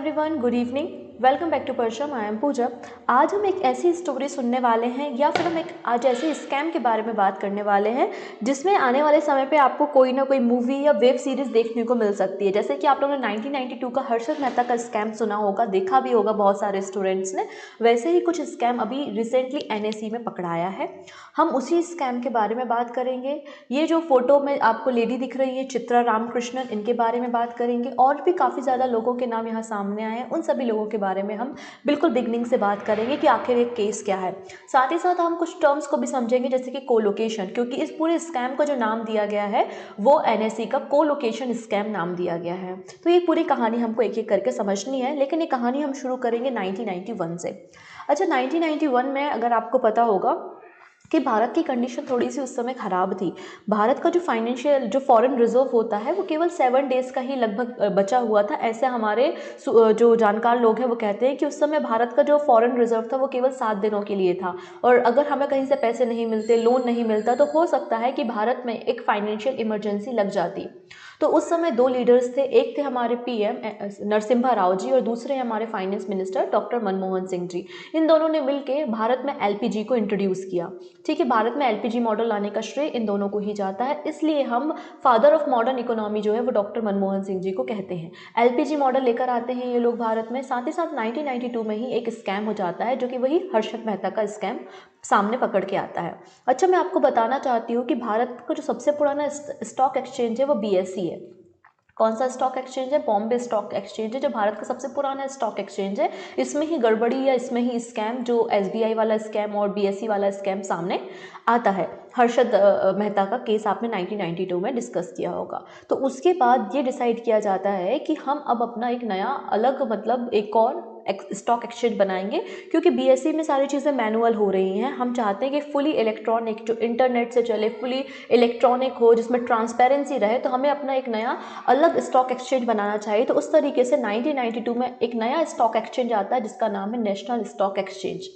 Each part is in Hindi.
Everyone, good evening. Welcome back to परशम। I am Pooja. आज हम एक ऐसी स्टोरी सुनने वाले हैं या फिर हम एक आज ऐसे स्कैम के बारे में बात करने वाले हैं जिसमें आने वाले समय पे आपको कोई ना कोई मूवी या वेब सीरीज़ देखने को मिल सकती है। जैसे कि आप लोगों ने 1992 का हर्षद मेहता का स्कैम सुना होगा, देखा भी होगा बहुत सारे स्टूडेंट्स ने। वैसे ही कुछ स्कैम अभी रिसेंटली NSE में पकड़ाया है। हम उसी स्कैम के बारे में बात करेंगे। ये जो फोटो में आपको लेडी दिख रही है, चित्रा रामकृष्णन, इनके बारे में बात करेंगे। और भी काफ़ी ज़्यादा लोगों के नाम यहाँ सामने आए हैं, उन सभी लोगों के बारे में हम बिल्कुल बिगनिंग से बात करेंगे कि आखिर एक केस क्या है। साथ ही साथ हम कुछ टर्म्स को भी समझेंगे, जैसे कि कोलोकेशन, क्योंकि इस पूरे स्कैम को जो नाम दिया गया है वो NSE का कोलोकेशन स्कैम नाम दिया गया है। तो ये पूरी कहानी हमको एक एक करके समझनी है, लेकिन ये कहानी हम शुरू करेंगे 1991 से। अच्छा, 1991 में अगर आपको पता होगा कि भारत की कंडीशन थोड़ी सी उस समय ख़राब थी। भारत का जो फाइनेंशियल जो फॉरेन रिजर्व होता है वो केवल 7 डेज़ का ही लगभग बचा हुआ था। ऐसे हमारे जो जानकार लोग हैं वो कहते हैं कि उस समय भारत का जो फॉरेन रिजर्व था वो केवल 7 दिनों के लिए था। और अगर हमें कहीं से पैसे नहीं मिलते, लोन नहीं मिलता, तो हो सकता है कि भारत में एक फाइनेंशियल इमरजेंसी लग जाती। तो उस समय दो लीडर्स थे, एक थे हमारे PM नरसिम्हा राव जी और दूसरे हमारे finance minister doctor Manmohan Singh ji. इन दोनों ने मिलकर भारत में LPG को इंट्रोड्यूस किया। ठीक है, भारत में LPG मॉडल लाने का श्रेय इन दोनों को ही जाता है, इसलिए हम फादर ऑफ मॉडर्न इकोनॉमी जो है वो डॉक्टर मनमोहन सिंह जी को कहते हैं। LPG मॉडल लेकर आते हैं ये लोग भारत में। साथ ही साथ 1992 में ही एक स्कैम हो जाता है, जो कि वही हर्षद मेहता का स्कैम सामने पकड़ के आता है। अच्छा, मैं आपको बताना चाहती हूँ कि भारत का जो सबसे पुराना स्टॉक एक्सचेंज है वो BSE है। कौन सा स्टॉक एक्सचेंज है? बॉम्बे स्टॉक एक्सचेंज है, जो भारत का सबसे पुराना स्टॉक एक्सचेंज है। इसमें ही गड़बड़ी या इसमें ही स्कैम, जो SBI वाला स्कैम और BSE वाला स्कैम सामने आता है। हर्षद मेहता का केस आपने 1992 में डिस्कस किया होगा। तो उसके बाद ये डिसाइड किया जाता है कि हम अब अपना एक नया अलग मतलब एक और स्टॉक एक्सचेंज बनाएंगे, क्योंकि BSE में सारी चीज़ें मैनुअल हो रही हैं। हम चाहते हैं कि फुली इलेक्ट्रॉनिक, जो इंटरनेट से चले, फुली इलेक्ट्रॉनिक हो, जिसमें ट्रांसपेरेंसी रहे। तो हमें अपना एक नया अलग स्टॉक एक्सचेंज बनाना चाहिए। तो उस तरीके से 1992 में एक नया स्टॉक एक्सचेंज आता है जिसका नाम है नेशनल स्टॉक एक्सचेंज।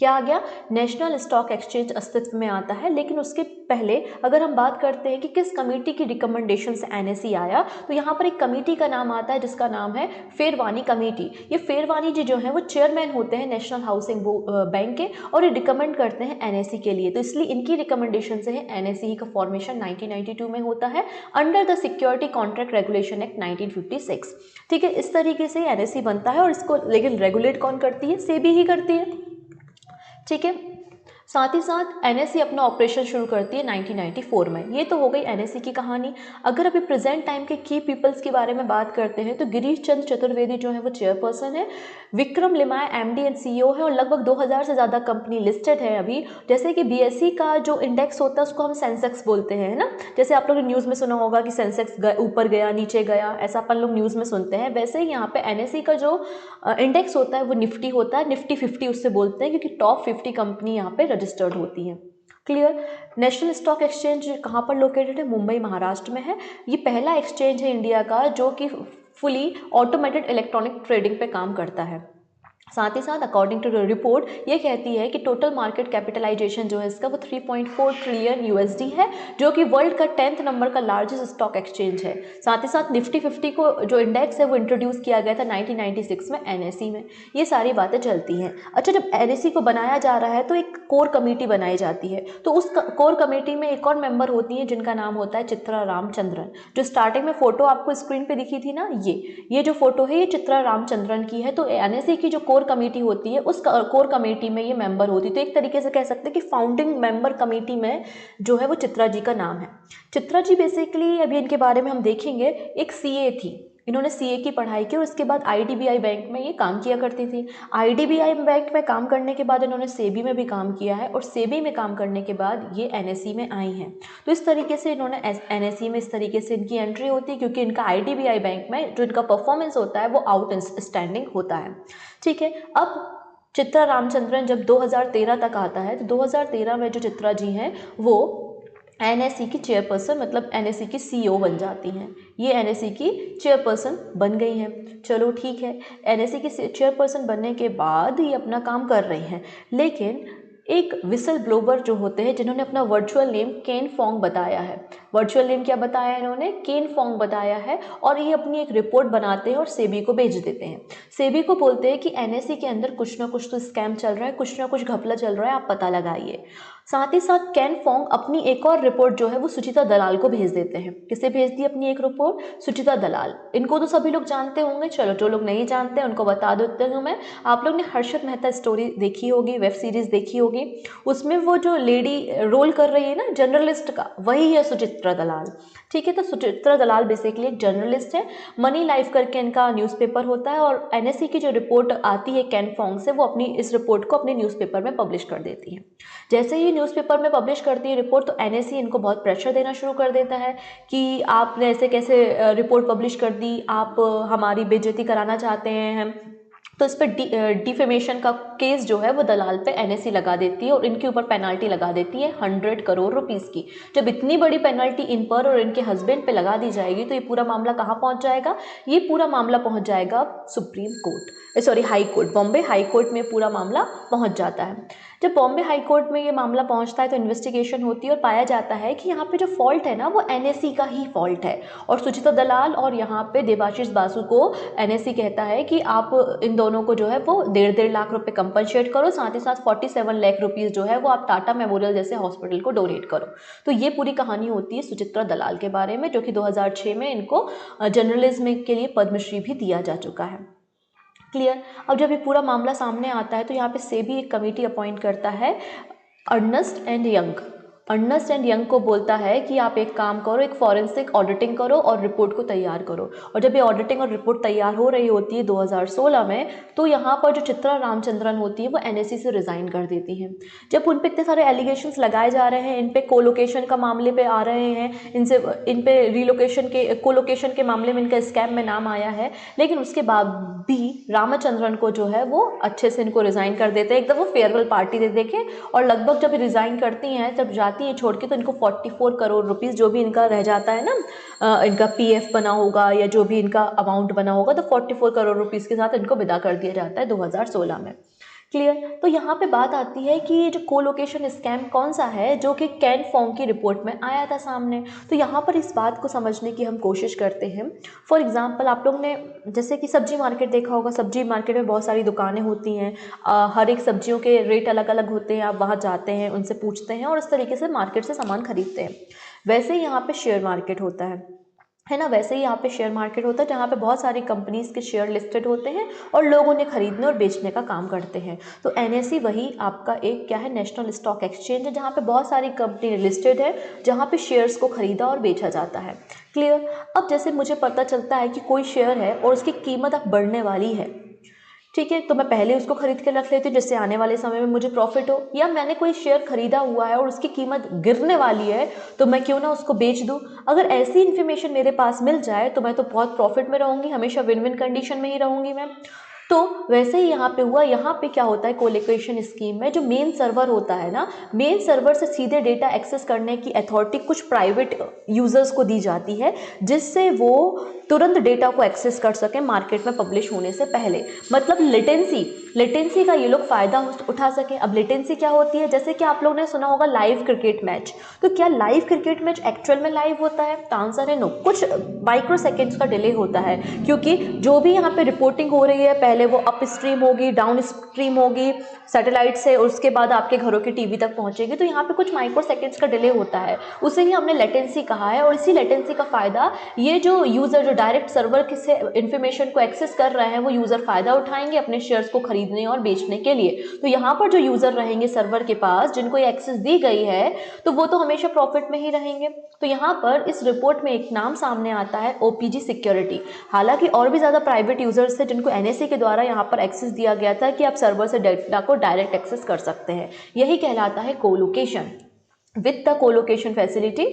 क्या आ गया? नेशनल स्टॉक एक्सचेंज अस्तित्व में आता है। लेकिन उसके पहले अगर हम बात करते हैं कि किस कमेटी की रिकमेंडेशन से NSE आया, तो यहाँ पर एक कमेटी का नाम आता है जिसका नाम है फेरवानी कमेटी। ये फेरवानी जी जो है वो चेयरमैन होते हैं नेशनल हाउसिंग बैंक के, और ये रिकमेंड करते हैं NSE के लिए। तो इसलिए इनकी रिकमेंडेशन से है NSE का फॉर्मेशन 1992 में होता है under the security contract regulation act 1956। ठीक है, इस तरीके से NSE बनता है। और इसको लेकिन रेगुलेट कौन करती है? सेबी ही करती है। ठीक है, साथ ही साथ NSE अपना ऑपरेशन शुरू करती है 1994 में। ये तो हो गई NSE की कहानी। अगर अभी प्रेजेंट टाइम के की पीपल्स के बारे में बात करते हैं तो गिरीश चंद्र चतुर्वेदी जो है वो चेयरपर्सन है, Vikram Limaye MD and CEO है, और लगभग 2000 से ज़्यादा कंपनी लिस्टेड है अभी। जैसे कि BSE का जो इंडेक्स होता है उसको हम सेंसेक्स बोलते हैं, है ना। जैसे आप लोगों ने न्यूज़ में सुना होगा कि सेंसेक्स ऊपर गया, नीचे गया, ऐसा अपन लोग न्यूज़ में सुनते हैं। वैसे ही यहाँ पे NSE का जो इंडेक्स होता है वो निफ्टी होता है। निफ्टी 50 उससे बोलते हैं, क्योंकि टॉप 50 कंपनी यहाँ पे रजिस्टर्ड होती हैं। क्लियर? नेशनल स्टॉक एक्सचेंज कहाँ पर लोकेटेड है? मुंबई, महाराष्ट्र में है। ये पहला एक्सचेंज है इंडिया का जो कि फुली ऑटोमेटेड इलेक्ट्रॉनिक ट्रेडिंग पे काम करता है। साथ ही साथ अकॉर्डिंग टू रिपोर्ट ये कहती है कि टोटल मार्केट कैपिटलाइजेशन जो है इसका वो 3.4 ट्रिलियन USD है, जो कि वर्ल्ड का 10th नंबर का लार्जेस्ट स्टॉक एक्सचेंज है। साथ ही साथ निफ्टी 50 को जो इंडेक्स है वो इंट्रोड्यूस किया गया था 1996 में NSE में। ये सारी बातें चलती हैं। अच्छा, जब NSE को बनाया जा रहा है तो एक कोर कमेटी बनाई जाती है। तो उस कोर कमेटी में एक और मेंबर होती है जिनका नाम होता है चित्रा रामचंद्रन। जो स्टार्टिंग में फोटो आपको स्क्रीन पे दिखी थी ना, ये जो फोटो है ये चित्रा रामचंद्रन की है। तो NSE की जो कोर कमेटी होती है उस कोर कमेटी में ये मेंबर होती है। तो एक तरीके से कह सकते हैं कि फाउंडिंग मेंबर कमेटी में जो है वो चित्रा जी का नाम है। चित्रा जी बेसिकली, अभी इनके बारे में हम देखेंगे, एक CA थी। इन्होंने CA की पढ़ाई की और उसके बाद IDBI बैंक में ये काम किया करती थी। IDBI बैंक में काम करने के बाद इन्होंने सेबी में भी काम किया है, और सेबी में काम करने के बाद ये NSE में आई हैं। तो इस तरीके से इन्होंने NSE में इस तरीके से इनकी एंट्री होती है, क्योंकि इनका IDBI बैंक में जो इनका परफॉर्मेंस होता है वो आउटस्टैंडिंग होता है। ठीक है, अब चित्रा रामचंद्रन जब 2013 तक आता है, तो 2013 में जो चित्रा जी हैं वो NSE की चेयरपर्सन, मतलब NSE की CEO बन जाती हैं। ये NSE की चेयरपर्सन बन गई हैं। चलो ठीक है, NSE की चेयरपर्सन बनने के बाद ये अपना काम कर रही हैं। लेकिन एक विसल ब्लोवर जो होते हैं जिन्होंने अपना वर्चुअल नेम केन फोंग बताया है। वर्चुअल नेम क्या बताया है इन्होंने? केन फोंग बताया है। और ये अपनी एक रिपोर्ट बनाते हैं और सेबी को भेज देते हैं। सेबी को बोलते हैं कि एनएसई के अंदर कुछ ना कुछ तो स्कैम चल रहा है, कुछ ना कुछ घपला चल रहा है, आप पता लगाइए। साथ ही साथ केन फोंग अपनी एक और रिपोर्ट जो है वो सुचिता दलाल को भेज देते हैं। किसे भेज दी अपनी एक रिपोर्ट? सुचिता दलाल। इनको तो सभी लोग जानते होंगे, चलो जो लोग नहीं जानते उनको बता देती हूँ मैं। आप लोग ने हर्षद मेहता स्टोरी देखी होगी, वेब सीरीज देखी होगी, उसमें वो जो लेडी रोल कर रही है ना जर्नलिस्ट का, वही है सुचित्रा दलाल। ठीक है, तो सुचित्रा दलाल बेसिकली एक जर्नलिस्ट है। मनी लाइफ करके इनका न्यूज़पेपर होता है और एनएसई की जो रिपोर्ट आती है केन फोंग से, वो अपनी इस रिपोर्ट को अपने न्यूज़पेपर में पब्लिश कर देती है। जैसे ही न्यूज़पेपर में पब्लिश करती है रिपोर्ट, तो एनएसई इनको बहुत प्रेशर देना शुरू कर देता है कि आपने ऐसे कैसे रिपोर्ट पब्लिश कर दी, आप हमारी बेइज्जती कराना चाहते हैं। तो इस पर डिफेमेशन का केस जो है वो दलाल पे एनएसई लगा देती है और इनके ऊपर पेनल्टी लगा देती है 100 करोड़ रुपीस की। जब इतनी बड़ी पेनल्टी इन पर और इनके हस्बैंड पे लगा दी जाएगी तो ये पूरा मामला कहाँ पहुँच जाएगा? ये पूरा मामला पहुँच जाएगा supreme court, sorry high court, Bombay high court में पूरा मामला पहुँच जाता है। जब बॉम्बे हाई कोर्ट में ये मामला पहुंचता है तो इन्वेस्टिगेशन होती है और पाया जाता है कि यहाँ पे जो फॉल्ट है ना वो एनएसई का ही फॉल्ट है। और सुचिता दलाल और यहाँ पे देबाशीष बासु को एनएसई कहता है कि आप इन दोनों को जो है वो 1.5 लाख रुपए कंपनसेट करो, साथ ही साथ 47 लाख रुपीज़ जो है वो आप टाटा मेमोरियल जैसे हॉस्पिटल को डोनेट करो। तो ये पूरी कहानी होती है सुचित्रा दलाल के बारे में, जो कि 2006 में इनको जर्नलिज्म के लिए पद्मश्री भी दिया जा चुका है। क्लियर? अब जब ये पूरा मामला सामने आता है तो यहाँ पे सेबी एक कमेटी अपॉइंट करता है Ernst and young. Ernst and young को बोलता है कि आप एक काम करो, एक फॉरेंसिक ऑडिटिंग करो और रिपोर्ट को तैयार करो। और जब ये ऑडिटिंग और रिपोर्ट तैयार हो रही होती है 2016 में, तो यहाँ पर जो चित्रा रामचंद्रन होती है वो एनएसई से रिज़ाइन कर देती हैं। जब उन पे इतने सारे एलिगेशंस लगाए जा रहे हैं, इन पे कोलोकेशन का मामले पे आ रहे हैं, इन पे रिलोकेशन के कोलोकेशन के मामले में इनका स्कैम में नाम आया है, लेकिन उसके बाद भी रामचंद्रन को जो है वो अच्छे से इनको रिज़ाइन कर देते हैं। एकदम वो फेयरवेल पार्टी दे देखे और लगभग जब रिज़ाइन करती हैं, जब जाती है छोड़ के, तो इनको 44 करोड़ रुपीस जो भी इनका रह जाता है ना, इनका पीएफ बना होगा या जो भी इनका अमाउंट बना होगा, तो 44 करोड़ रुपीस के साथ इनको विदा कर दिया जाता है 2016 में। क्लियर? तो यहाँ पे बात आती है कि ये जो कोलोकेशन स्कैम कौन सा है जो कि केन फोंग की रिपोर्ट में आया था सामने। तो यहाँ पर इस बात को समझने की हम कोशिश करते हैं। फॉर एग्जांपल, आप लोग ने जैसे कि सब्जी मार्केट देखा होगा, सब्जी मार्केट में बहुत सारी दुकानें होती हैं, हर एक सब्जियों के रेट अलग अलग होते हैं। आप वहाँ जाते हैं, उनसे पूछते हैं और इस तरीके से मार्केट से सामान खरीदते हैं। वैसे ही यहाँ पे शेयर मार्केट होता है ना, वैसे ही यहाँ पे शेयर मार्केट होता है जहाँ पे बहुत सारी कंपनीज के शेयर लिस्टेड होते हैं और लोग उन्हें खरीदने और बेचने का काम करते हैं। तो एनएसई वही आपका एक क्या है, नेशनल स्टॉक एक्सचेंज है, जहाँ पे बहुत सारी कंपनी लिस्टेड है, जहाँ पे शेयर्स को खरीदा और बेचा जाता है। क्लियर? अब जैसे मुझे पता चलता है कि कोई शेयर है और उसकी कीमत अब बढ़ने वाली है, ठीक है, तो मैं पहले उसको खरीद के रख लेती हूँ जिससे आने वाले समय में मुझे प्रॉफिट हो। या मैंने कोई शेयर खरीदा हुआ है और उसकी कीमत गिरने वाली है, तो मैं क्यों ना उसको बेच दूँ। अगर ऐसी इन्फॉर्मेशन मेरे पास मिल जाए तो मैं तो बहुत प्रॉफिट में रहूँगी, हमेशा विन विन कंडीशन में ही रहूँगी मैं। तो वैसे ही यहाँ पे हुआ। यहाँ पे क्या होता है, कोलोकेशन स्कीम में जो मेन सर्वर होता है ना, मेन सर्वर से सीधे डेटा एक्सेस करने की अथॉरिटी कुछ प्राइवेट यूजर्स को दी जाती है, जिससे वो तुरंत डेटा को एक्सेस कर सकें मार्केट में पब्लिश होने से पहले। मतलब लेटेंसी का ये लोग फायदा उठा सकें। अब लेटेंसी क्या होती है, जैसे कि आप लोगों ने सुना होगा लाइव क्रिकेट मैच। तो क्या लाइव क्रिकेट मैच एक्चुअल में लाइव होता है? तो आंसर है नो, कुछ माइक्रो सेकेंड्स का डिले होता है, क्योंकि जो भी यहाँ पे रिपोर्टिंग हो रही है पहले वो अप स्ट्रीम होगी, डाउन स्ट्रीम होगी सैटेलाइट से, और उसके बाद आपके घरों की टीवी तक पहुंचेगी। तो यहाँ पे कुछ माइक्रो सेकेंड्स का डिले होता है, उसे ही हमने लेटेंसी कहा है। और इसी लेटेंसी का फायदा ये जो यूजर जो डायरेक्ट सर्वर से इंफॉर्मेशन को एक्सेस कर रहे हैं, वो यूजर फायदा उठाएंगे अपने शेयर्स को खरीदने और बेचने के लिए। तो यहाँ पर जो यूजर रहेंगे सर्वर के पास, जिनको ये एक्सेस दी गई है, तो वो तो हमेशा प्रॉफिट में ही रहेंगे। तो यहाँ पर इस रिपोर्ट में एक नाम सामने आता है, ओपीजी सिक्योरिटी। हालांकि और भी ज्यादा प्राइवेट यूजर्स थे जिनको एनएसई के द्वारा यहाँ पर एक्सेस दिया गया था कि आप सर्वर से डेटा को डायरेक्ट एक्सेस कर सकते हैं। यही कहलाता है colocation. With the colocation facility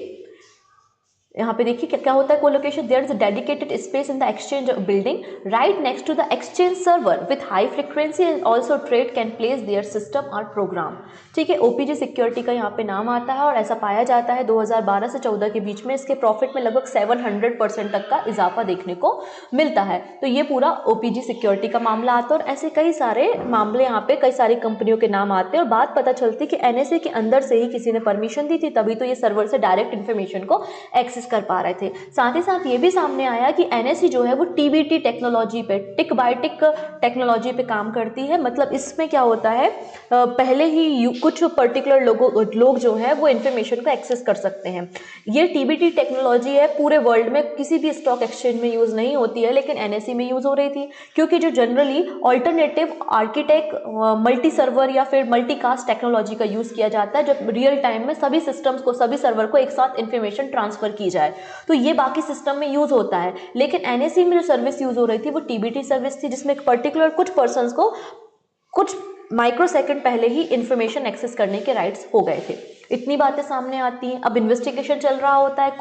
यहाँ पे देखिए क्या क्या होता है colocation, there is a dedicated space in the exchange building right next to the exchange server with high frequency and also trade can place their system और प्रोग्राम। ठीक है, ओपीजी सिक्योरिटी का यहाँ पे नाम आता है और ऐसा पाया जाता है 2012 से 14 के बीच में इसके प्रॉफिट में लगभग 700% तक का इजाफा देखने को मिलता है। तो ये पूरा ओपीजी सिक्योरिटी का मामला आता है और ऐसे कई सारे मामले यहाँ पे कई सारी कंपनियों के नाम आते हैं और बात पता चलती कि एनएसए के अंदर से ही किसी ने परमिशन दी थी, तभी तो ये सर्वर से डायरेक्ट इन्फॉर्मेशन को एक्सेस कर पा रहे थे। साथ ही साथ ये भी सामने आया कि एनएससी जो है वो टीबीटी टेक्नोलॉजी पे, टिक बाय टिक टेक्नोलॉजी पे काम करती है। मतलब इसमें क्या होता है, पहले ही कुछ पर्टिकुलर लोग जो है वो इन्फॉर्मेशन को एक्सेस कर सकते हैं। ये टीबीटी टेक्नोलॉजी है पूरे वर्ल्ड में किसी भी स्टॉक एक्सचेंज में यूज नहीं होती है, लेकिन एनएससी में यूज हो रही थी, क्योंकि जो generally alternative architect multi server या फिर मल्टीकास्ट टेक्नोलॉजी का यूज किया जाता है, जब रियल टाइम में सभी सिस्टम्स को, सभी सर्वर को एक साथ इन्फॉर्मेशन ट्रांसफर की जाए, तो ये बाकी सिस्टम में यूज होता है। लेकिन एनएससी में जो सर्विस यूज हो रही थी वो टीबीटी सर्विस थी, जिसमें पर्टिकुलर कुछ पर्संस को कुछ माइक्रो सेकंड पहले ही इंफॉर्मेशन एक्सेस करने के राइट्स हो गए थे। इतनी बातें सामने आती हैं। अब इन्वेस्टिगेशन चल रहा होता है,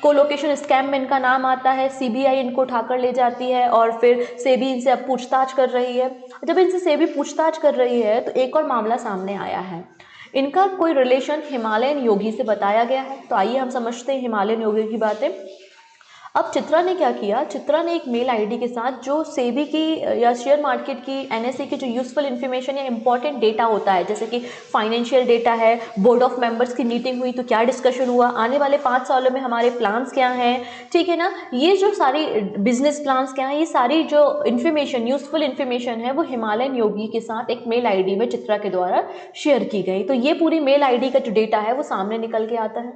कोलोकेशन स्कैम में इनका नाम आता है, सीबीआई इनको उठाकर ले जाती है और फिर सेबी इनसे अब पूछताछ कर रही है। जब इनसे सेबी पूछताछ कर रही है तो एक और मामला सामने आया है, इनका कोई रिलेशन हिमालयन योगी से बताया गया है। तो आइए हम समझते हैं हिमालयन योगी की बातें। अब चित्रा ने क्या किया, चित्रा ने एक मेल आईडी के साथ जो सेबी की या शेयर मार्केट की, एनएसए की जो यूजफुल इन्फॉर्मेशन या इंपॉर्टेंट डेटा होता है, जैसे कि फाइनेंशियल डेटा है, बोर्ड ऑफ मेंबर्स की मीटिंग हुई तो क्या डिस्कशन हुआ, आने वाले 5 सालों में हमारे प्लान्स क्या हैं, ठीक है ना, ये जो सारी बिजनेस प्लान्स क्या हैं, ये सारी जो इन्फॉर्मेशन, यूजफुल इन्फॉर्मेशन है, वो हिमालयन योगी के साथ एक मेल आई में चित्रा के द्वारा शेयर की गई। तो ये पूरी मेल आई का जो डेटा है वो सामने निकल के आता है।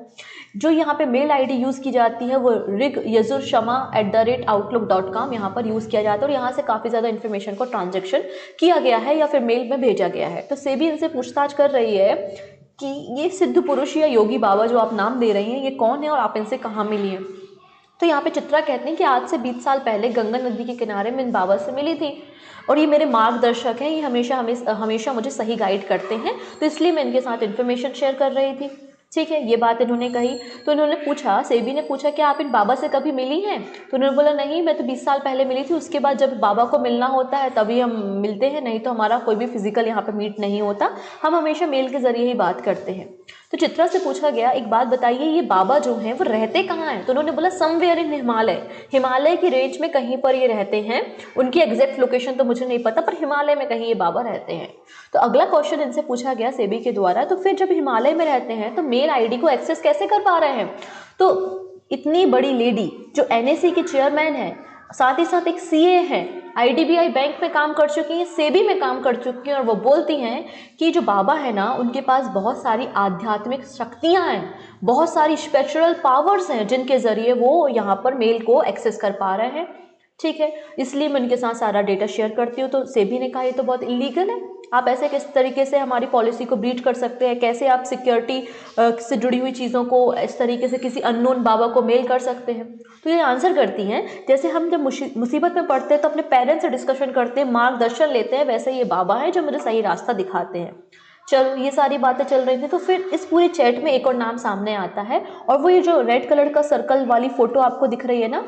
जो यहाँ पे मेल आईडी यूज की जाती है वो rigyasurshama@outlook.com यहाँ पर यूज किया जाता है और यहाँ से काफी ज्यादा इन्फॉर्मेशन को ट्रांजेक्शन किया गया है या फिर मेल में भेजा गया है। तो सेबी इनसे पूछताछ कर रही है कि ये सिद्ध पुरुष या योगी बाबा जो आप नाम दे रही हैं ये कौन है और आप इनसे कहाँ मिली हैं। तो यहाँ पे चित्रा कहते हैं कि आज से 20 साल पहले गंगा नदी के किनारे में इन बाबा से मिली थी और ये मेरे मार्गदर्शक हैं, ये हमेशा मुझे सही गाइड करते हैं, तो इसलिए मैं इनके साथ इन्फॉर्मेशन शेयर कर रही थी। ठीक है, ये बात इन्होंने कही। तो इन्होंने पूछा, सेबी ने पूछा कि आप इन बाबा से कभी मिली हैं? तो उन्होंने बोला नहीं, मैं तो 20 साल पहले मिली थी, उसके बाद जब बाबा को मिलना होता है तभी हम मिलते हैं, नहीं तो हमारा कोई भी फिजिकल यहाँ पे मीट नहीं होता, हम हमेशा मेल के जरिए ही बात करते हैं। तो चित्रा से पूछा गया, एक बात बताइए ये बाबा जो हैं वो रहते कहाँ हैं? तो उन्होंने बोला समवेयर इन हिमालय, हिमालय की रेंज में कहीं पर ये रहते हैं, उनकी एग्जैक्ट लोकेशन तो मुझे नहीं पता, पर हिमालय में कहीं ये बाबा रहते हैं। तो अगला क्वेश्चन इनसे पूछा गया सेबी के द्वारा, तो फिर जब हिमालय में रहते हैं तो मेल आईडी को एक्सेस कैसे कर पा रहे हैं? तो इतनी बड़ी लेडी जो एनएससी की चेयरमैन है, साथ ही साथ एक सीए है, आईडीबीआई बैंक में काम कर चुकी हैं, सेबी में काम कर चुकी हैं, और वो बोलती हैं कि जो बाबा है ना उनके पास बहुत सारी आध्यात्मिक शक्तियां हैं, बहुत सारी स्पिरिचुअल पावर्स हैं जिनके जरिए वो यहाँ पर मेल को एक्सेस कर पा रहे हैं। ठीक है, इसलिए मैं उनके साथ सारा डेटा शेयर करती हूँ। तो सेबी ने कहा ये तो बहुत इलीगल है, आप ऐसे किस तरीके से हमारी पॉलिसी को ब्रीच कर सकते हैं, कैसे आप सिक्योरिटी से जुड़ी हुई चीज़ों को इस तरीके से किसी अननोन बाबा को मेल कर सकते हैं। तो ये आंसर करती हैं, जैसे हम जब मुसीबत में पड़ते हैं तो अपने पेरेंट्स से डिस्कशन करते हैं, मार्गदर्शन लेते हैं, वैसे ये बाबा हैं जो मुझे सही रास्ता दिखाते हैं। चलो, ये सारी बातें चल रही थी। तो फिर इस पूरे चैट में एक और नाम सामने आता है, और वो ये जो रेड कलर का सर्कल वाली फोटो आपको दिख रही है ना,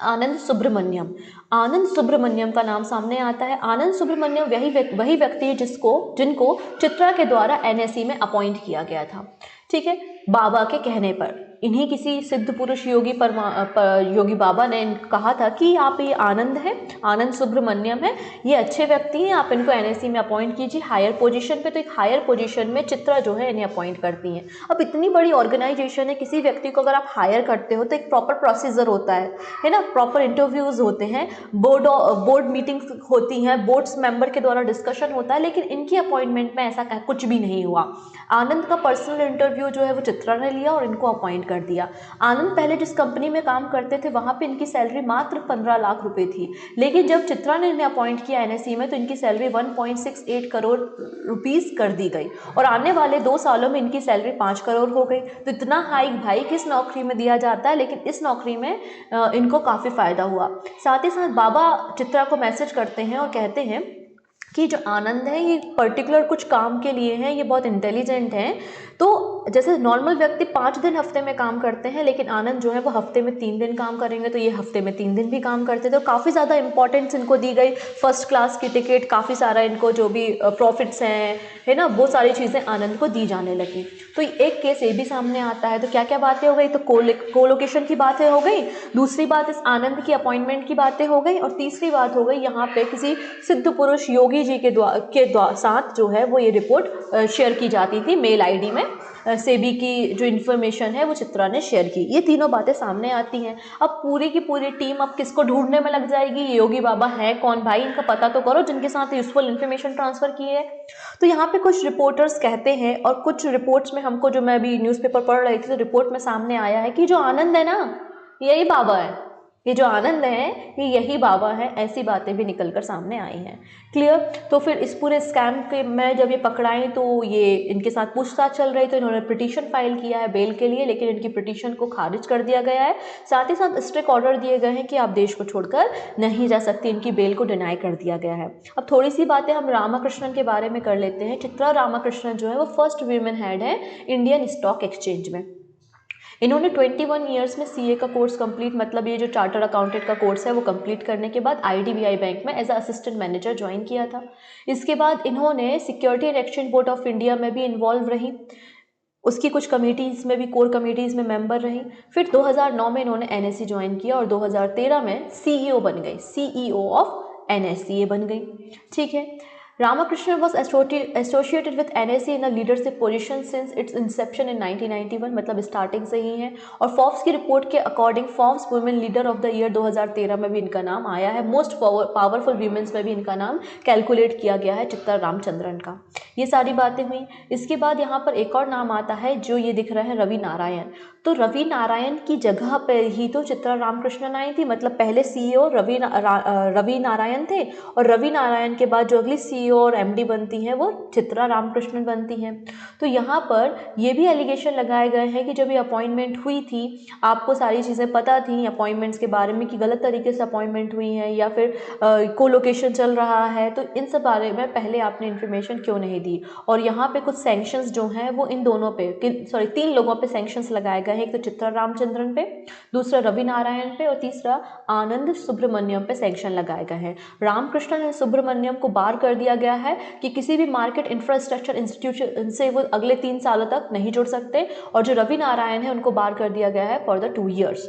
आनंद सुब्रमण्यम। आनंद सुब्रमण्यम का नाम सामने आता है। आनंद सुब्रमण्यम वही व्यक्ति है जिनको चित्रा के द्वारा एनएससी में अपॉइंट किया गया था। ठीक है, बाबा के कहने पर इन्हीं किसी सिद्ध पुरुष योगी बाबा ने कहा था कि आप ये आनंद है, आनंद सुब्रमण्यम है, ये अच्छे व्यक्ति हैं, आप इनको एनएससी में अपॉइंट कीजिए हायर पोजीशन पे। तो एक हायर पोजीशन में चित्रा जो है इन्हें अपॉइंट करती हैं। अब इतनी बड़ी ऑर्गेनाइजेशन है, किसी व्यक्ति को अगर आप हायर करते हो तो एक प्रॉपर प्रोसीजर होता है ना, प्रॉपर इंटरव्यूज होते हैं, बोर्ड मीटिंग्स होती हैं, बोर्ड्स मेंबर के द्वारा डिस्कशन होता है, लेकिन इनकी अपॉइंटमेंट में ऐसा कुछ भी नहीं हुआ। आनंद का पर्सनल इंटरव्यू जो है वो चित्रा ने लिया और इनको अपॉइंट कर दिया। आनंद पहले जिस कंपनी में काम करते थे वहां पे इनकी सैलरी मात्र 15 लाख रुपए थी, लेकिन जब चित्रा ने इन्हें अपॉइंट किया एनएससी में तो इनकी सैलरी 1.68 करोड़ रुपीस कर दी गई, और आने वाले 2 सालों में इनकी सैलरी 5 करोड़ हो गई। तो इतना हाइक भाई किस नौकरी में दिया जाता है, लेकिन इस नौकरी में इनको काफ़ी फायदा हुआ। साथ ही साथ बाबा चित्रा को मैसेज करते हैं और कहते हैं कि जो आनंद है ये पर्टिकुलर कुछ काम के लिए है, ये बहुत इंटेलिजेंट हैं। तो जैसे नॉर्मल व्यक्ति 5 दिन हफ्ते में काम करते हैं, लेकिन आनंद जो है वो हफ्ते में 3 दिन काम करेंगे, तो ये हफ्ते में 3 दिन भी काम करते थे। और काफ़ी ज़्यादा इंपॉर्टेंस इनको दी गई, फर्स्ट क्लास की टिकट, काफ़ी सारा इनको जो भी प्रॉफिट्स हैं, है ना, वो सारी चीज़ें आनंद को दी जाने लगी। तो एक केस ये भी सामने आता है। तो क्या क्या बातें हो गई, तो कोलोकेशन की बातें हो गई, दूसरी बात इस आनंद की अपॉइंटमेंट की बातें हो गई, और तीसरी बात हो गई यहाँ पे किसी सिद्ध पुरुष योगी जी के साथ जो है वो ये रिपोर्ट शेयर की जाती थी मेल आईडी में। सेबी की जो इन्फॉर्मेशन है वो चित्रा ने शेयर की। ये तीनों बातें सामने आती हैं। अब पूरी की पूरी टीम अब किसको ढूंढने में लग जाएगी, ये योगी बाबा है कौन भाई, इनका पता तो करो जिनके साथ यूजफुल इन्फॉर्मेशन ट्रांसफर की है। तो यहाँ पे कुछ रिपोर्टर्स कहते हैं, और कुछ रिपोर्ट्स में हमको, जो मैं अभी न्यूज़पेपर पढ़ रही थी, तो रिपोर्ट में सामने आया है कि जो आनंद है ना, यही बाबा है, ये जो आनंद है ये यही बाबा है, ऐसी बातें भी निकलकर सामने आई हैं। क्लियर। तो फिर इस पूरे स्कैम के में जब ये पकड़ाई, तो ये इनके साथ पूछताछ चल रही, तो इन्होंने पिटीशन फाइल किया है बेल के लिए, लेकिन इनकी पिटीशन को खारिज कर दिया गया है। साथ ही साथ स्ट्रिक्ट ऑर्डर दिए गए हैं कि आप देश को छोड़कर नहीं जा सकते, इनकी बेल को डिनाई कर दिया गया है। अब थोड़ी सी बातें हम रामाकृष्णन के बारे में कर लेते हैं। चित्रा रामाकृष्णन जो है वो फर्स्ट वीमेन हेड है इंडियन स्टॉक एक्सचेंज में। इन्होंने 21 ईयर्स में सीए का कोर्स कंप्लीट, मतलब ये जो चार्टर्ड अकाउंटेंट का कोर्स है वो कंप्लीट करने के बाद आईडीबीआई बैंक में एज असिस्टेंट मैनेजर ज्वाइन किया था। इसके बाद इन्होंने security and exchange board of India में भी इन्वॉल्व रही, उसकी कुछ कमेटीज़ में भी, कोर कमेटीज़ में मेंबर रही। फिर 2009 में इन्होंने एनएससी ज्वाइन किया, और 2013 में सीईओ बन गई, सीईओ ऑफ एनएससी ये बन गई। ठीक है। Ramakrishnan was associated with NSE in a leadership position since its inception in 1991, मतलब स्टार्टिंग से ही है। और फोर्ब्स की रिपोर्ट के according Forbes women leader of the year 2013 में भी इनका नाम आया है। मोस्ट पावरफुल वीमेंस में भी इनका नाम कैलकुलेट किया गया है, चित्रा रामचंद्रन का। ये सारी बातें हुई। इसके बाद यहाँ पर एक और नाम आता है, जो ये दिख रहा है, रवि नारायण। तो रवि नारायण की जगह पर ही तो चित्रा रामकृष्णन आई थी, मतलब पहले सीईओ रवि नारायण थे, और रवि नारायण के बाद जो अगली सीईओ और एमडी बनती हैं वो चित्रा रामकृष्णन बनती हैं। तो यहाँ पर ये भी एलिगेशन लगाए गए हैं कि जब ये अपॉइंटमेंट हुई थी, आपको सारी चीज़ें पता थी अपॉइंटमेंट्स के बारे में कि गलत तरीके से अपॉइंटमेंट हुई है या फिर कोलोकेशन चल रहा है, तो इन सब बारे में पहले आपने इन्फॉर्मेशन क्यों नहीं दी। और यहाँ पे कुछ सैंक्शंस जो हैं वो इन दोनों पे, 3 लोगों पे सैंक्शंस लगाए गए हैं। एक तो चित्रा रामचंद्रन पे, दूसरा रवि नारायण पे, और तीसरा आनंद सुब्रमण्यम पे सैंक्शन लगाए गए हैं। रामकृष्णन एंड सुब्रमण्यम को बार कर दिया गया है कि किसी भी मार्केट इंफ्रास्ट्रक्चर इंस्टीट्यूशन से वो अगले 3 सालों तक नहीं जुड़ सकते, और जो रवि नारायण है उनको बार कर दिया गया है फॉर द 2 ईयर्स।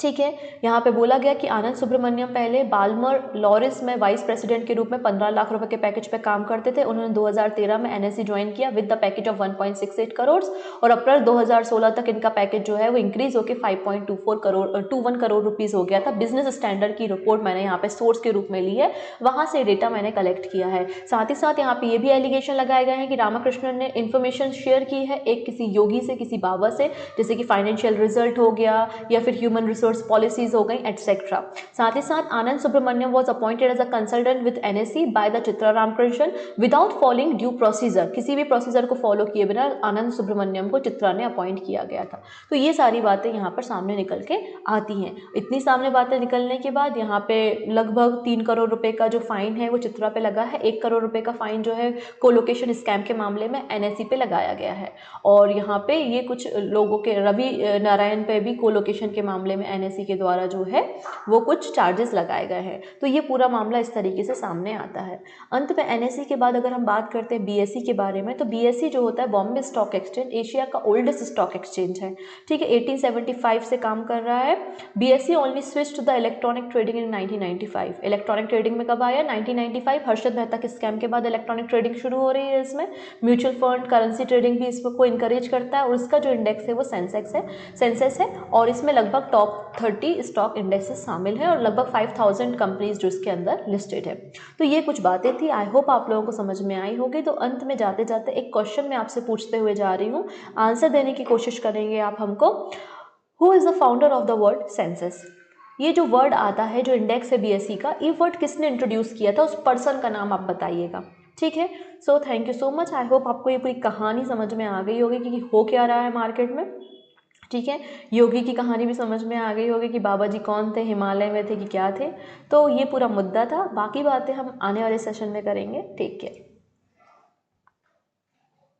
ठीक है। यहाँ पे बोला गया कि आनंद सुब्रमण्यम पहले बाल्मर लॉरिस में वाइस प्रेसिडेंट के रूप में 15 लाख रुपए के पैकेज पे काम करते थे। उन्होंने 2013 में एनएससी ज्वाइन किया with the package of 1.68 crore, और अप्रैल 2016 तक इनका पैकेज जो है वो इंक्रीज होकर 5.21 करोड़ रुपीज हो गया था। बिजनेस स्टैंडर्ड की रिपोर्ट मैंने यहाँ पे सोर्स के रूप में ली है, वहाँ से डेटा मैंने कलेक्ट किया है। साथ ही साथ यहाँ पे ये भी एलिगेशन लगाए गए हैं कि रामाकृष्णन ने इन्फॉर्मेशन शेयर की है एक किसी योगी से, किसी बाबा से, जैसे कि फाइनेंशियल रिजल्ट हो गया या फिर ह्यूमन रिसोर्स पॉलिसीज हो गई एटसेट्रा। साथ ही साथ Anand Subramaniam was appointed as a consultant with NSC by the Chitra Ramakrishnan without following due procedure. किसी भी प्रोसीजर को फॉलो किए बिना आनंद सुब्रमण्यम को चित्रा ने अपॉइंट किया गया था। तो ये सारी बातें यहाँ पर सामने निकल के आती हैं। इतनी सामने बातें निकलने के बाद यहाँ पे लगभग 3 करोड़ रुपए का जो फाइन है वो चित्रा पे लगा है। 1 करोड़ रुपए का फाइन जो है कोलोकेशन स्कैम के मामले में एनएससी पे लगाया गया है। और यहाँ पे ये कुछ लोगों के, रवि नारायण पे भी कोलोकेशन के मामले में एनएससी के द्वारा जो है वो कुछ चार्जेस लगाए गए हैं। तो ये पूरा मामला इस तरीके से सामने आता है। अंत में एनएससी के बाद अगर हम बात करते हैं बीएसई के बारे में, तो बीएसई जो होता है बॉम्बे स्टॉक एक्सचेंज, एशिया का ओल्डेस्ट स्टॉक एक्सचेंज है। ठीक है, 1875 से काम कर रहा है। BSE only switch to the electronic trading in 1995। Electronic trading में कब आया? 1995। हर्षद मेहता के स्कैम के बाद इलेक्ट्रॉनिक ट्रेडिंग शुरू हो रही है। इसमें म्यूचुअल फंड, करेंसी ट्रेडिंग भी इसको इनकरेज करता है, और इसका जो इंडेक्स है वो सेंसेक्स है, और इसमें लगभग टॉप 30 स्टॉक इंडेक्सेस शामिल है, और लगभग 5000 कंपनीज जो इसके अंदर लिस्टेड है। तो ये कुछ बातें थी, आई होप आप लोगों को समझ में आई होगी। तो अंत में जाते जाते एक क्वेश्चन मैं आपसे पूछते हुए जा रही हूँ, आंसर देने की कोशिश करेंगे आप हमको। Who is the founder of the word census? ये जो वर्ड आता है, जो इंडेक्स है बीएसई का, ये वर्ड किसने इंट्रोड्यूस किया था? उस पर्सन का नाम आप बताइएगा। ठीक है। So thank you so much. I hope आपको ये पूरी कहानी समझ में आ गई होगी कि हो क्या रहा है मार्केट में। ठीक है। योगी की कहानी भी समझ में आ गई होगी कि बाबा जी कौन थे, हिमालय में थे कि क्या थे। तो ये पूरा मुद्दा था, बाकी बातें हम आने वाले सेशन में करेंगे। Take care.